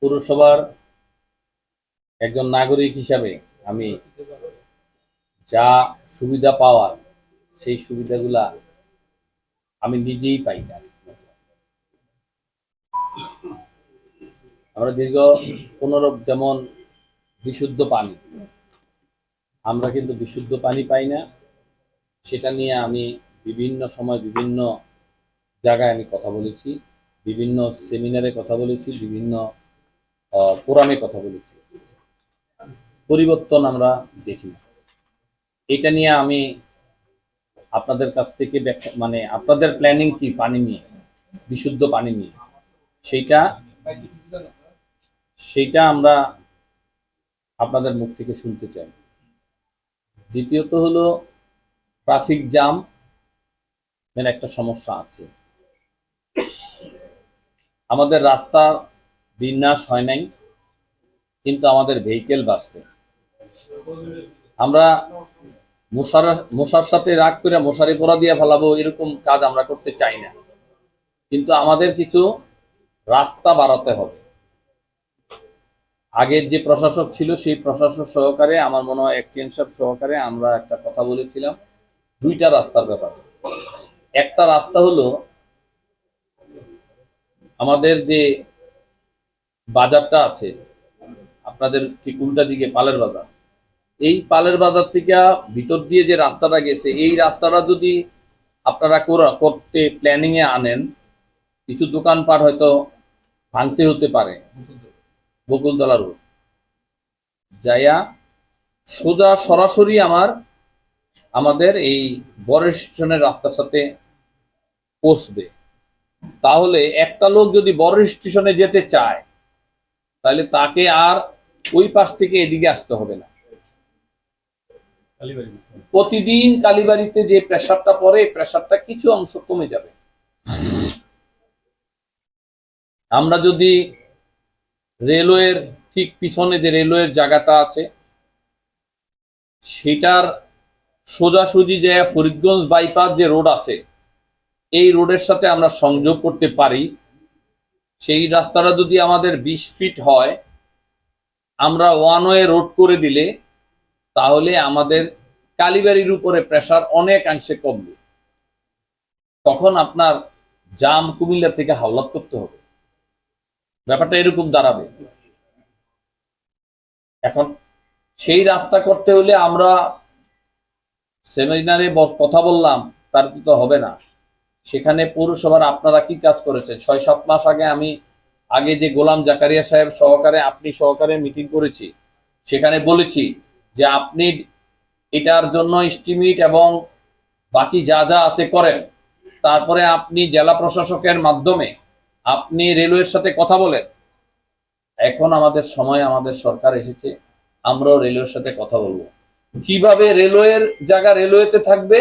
পৌরসভার একজন নাগরিক হিসাবে আমি যা সুবিধা পাওয়ার সেই সুবিধাগুলা আমি নিজেই পাই না। আমরা দীর্ঘ 15 যেমন বিশুদ্ধ পানি, আমরা কিন্তু বিশুদ্ধ পানি পাই না। সেটা নিয়ে আমি বিভিন্ন সময় বিভিন্ন জায়গায় আমি কথা বলেছি, বিভিন্ন সেমিনারে কথা বলেছি, বিভিন্ন ফোরামে কথা বলেছি। পরিবর্তন আমরা দেখি না। এটা নিয়ে আমি আপনাদের কাছ থেকে মানে আপনাদের প্ল্যানিং কি পানি নিয়ে, বিশুদ্ধ পানি নিয়ে, সেইটা সেইটা আমরা আপনাদের মুখ থেকে শুনতে চাই। দ্বিতীয়ত হলো ট্রাফিক জ্যাম এর একটা সমস্যা আছে। আমাদের রাস্তার বিন্যাস হয় নাই, কিন্তু আমাদের ভেহিকেল বাড়ছে। আমরা মশার সাথে রাগ করে মশারি পরা দিয়ে ফেলাবো এরকম কাজ আমরা করতে চাই না, কিন্তু আমাদের কিছু রাস্তা বাড়াতে হবে। আগের যে প্রশাসক ছিল সেই প্রশাসক সহকারে, আমার মনে হয় এক্সিডেন্ট সহকারে আমরা একটা কথা বলেছিলাম দুইটা রাস্তার ব্যাপারে। একটা রাস্তা হলো আমাদের যে বাজারটা আছে আপনাদের ঠিক উল্টা দিকে পালের বাজার, এই পালের বাজার থেকে ভিতর দিয়ে যে রাস্তাটা গেছে এই রাস্তাটা যদি আপনারা করতে প্ল্যানিং এ আনেন, কিছু দোকানপাট হয়তো ভাঙতে হতে পারে। বকুলতলা রোড যাইয়া সোজা সরাসরি আমাদের এই বড় স্টেশনের রাস্তার সাথে পৌঁছবে। তাহলে একটা লোক যদি বড় স্টেশনে যেতে চায় তাহলে তাকে আর ওই পাশ থেকে এদিকে আসতে হবে না। প্রতিদিন কালীবাড়িতে যে প্রেসারটা পড়ে প্রেসারটা কিছু অংশ কমে যাবে। আমরা যদি রেলওয়ের ঠিক পিছনে যে রেলওয়ের জায়গাটা আছে সেটার সোজাসুজি যে ফরিদগঞ্জ বাইপাস যে রোড আছে এই রোডের সাথে আমরা সংযোগ করতে পারি, সেই রাস্তাটা যদি আমাদের 20 ফিট হয়, আমরা ওয়ান ওয়ে রোড করে দিলে তাহলে আমাদের কালীবাড়ির উপরে প্রেসার অনেকাংশে কমবে। তখন আপনার জাম কুমিল্লা থেকে হাওলাত করতে হবে, ব্যাপারটা এরকম দাঁড়াবে। এখন সেই রাস্তা করতে হলে আমরা সেমিনারে কথা বললাম, তার তো হবে না। সেখানে পৌরসভার আপনারা কি কাজ করেছেন? 6-7 মাস আগে যে গোলাম জাকারিয়া সাহেব সহকারে আপনি সহকারে মিটিং করেছি, সেখানে বলেছি যে আপনি এটার জন্য এস্টিমেট এবং বাকি যা যা আছে করেন, তারপরে আপনি জেলা প্রশাসকের মাধ্যমে আপনি রেলওয়ের সাথে কথা বলেন। এখন আমাদের সময়, আমাদের সরকার এসেছে, আমরাও রেলওয়ের সাথে কথা বলবো কিভাবে রেলওয়ের জায়গা রেলওয়েতে থাকবে,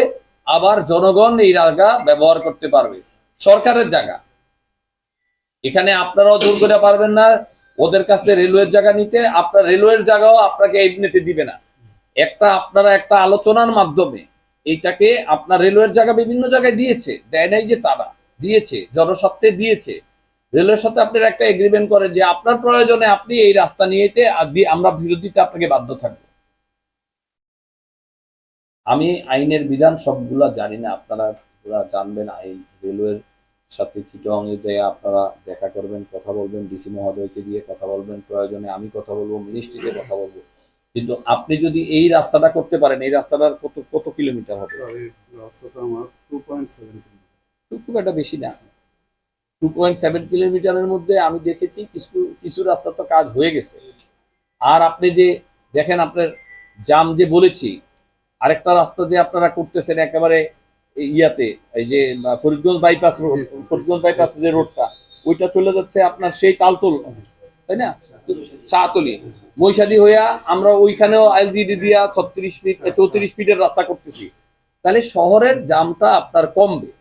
আবার জনগণ এই জায়গা ব্যবহার করতে পারবে। সরকারের জায়গা এখানে আপনারাও জোর করে পারবেন না ওদের কাছে রেলওয়ের জায়গা নিতে, আপনার রেলওয়ের জায়গাও আপনাকে এমনিতে দিবে না। আপনারা একটা আলোচনার মাধ্যমে এইটাকে, আপনার রেলওয়ের জায়গা বিভিন্ন জায়গায় দিয়েছে, দেয় নাই যে তারা দিয়েছে, জনস্বার্থে দিয়েছে। রেলওয়ের সাথে আপনার একটা এগ্রিমেন্ট করে যে আপনার প্রয়োজনে আপনি এই রাস্তা নিয়েতে আমরা বিরোধিতা আপনাকে বাধ্য থাকবো। আমি আইনের বিধান সবগুলা জানি না, আপনারা জানবেন আইন। রেলওয়ের সাথে চিটং এ আপনারা দেখা করবেন, কথা বলবেন, ডিসি মহোদয়কে দিয়ে কথা বলবেন, প্রয়োজনে আমি কথা বলবো, মিনিস্ট্রিতে কথা বলবো। কিন্তু আপনি যদি এই রাস্তাটা করতে পারেন, এই রাস্তাটার কত কত কিলোমিটার হবে? খুব একটা বেশি না। 2.7 কিলোমিটারের মধ্যে আমি দেখেছি কিছু কিছু রাস্তা তো কাজ হয়ে গেছে। আর আপনি যে দেখেন আপনার জাম যে বলেছি, আরেকটা রাস্তা যে আপনারা করতেছেন একেবারে ইয়াতে, এই যে Faridganj bypass road, Faridganj bypass যে রোডটা ওইটা চলে যাচ্ছে আপনার সেই তালতল, তাই না, শাহতলি মৈশাদি হইয়া আমরা ওইখানেও আইএলজিডি দিয়া 36 ফিট 34 ফিটের রাস্তা করতেছি। তাহলে শহরের জামটা আপনার কমবে।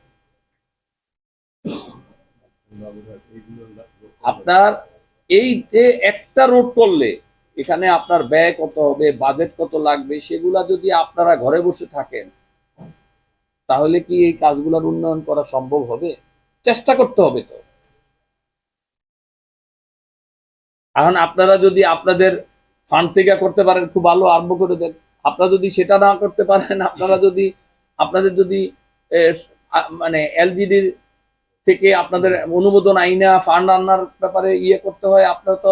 আপনার এই যে একটা রোড করলে এখানে আপনার ব্যয় কত হবে, বাজেট কত লাগবে, সেগুলা যদি আপনারা ঘরে বসে থাকেন তাহলে কি এই কাজগুলোর উন্নয়ন করা সম্ভব হবে? চেষ্টা করতে হবে তো। এখন আপনারা যদি আপনাদের ফান্ড থেকে করতে পারেন খুব ভালো, আরম্ভ করে দেন। আপনারা যদি সেটা না করতে পারেন, আপনারা যদি আপনাদের যদি মানে এলজিডির থেকে আপনাদের অনুমোদন আইনা ফান্ড আনার ব্যাপারে ইয়ে করতে হয়, আপনারা তো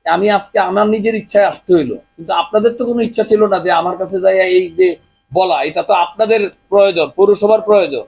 আমি আজকে আমার নিজের ইচ্ছায় আসতে হইলো, কিন্তু আপনাদের তো কোনো ইচ্ছা ছিল না যে আমার কাছে যাই এই যে বলা, এটা তো আপনাদের প্রয়োজন, পৌরসভার প্রয়োজন।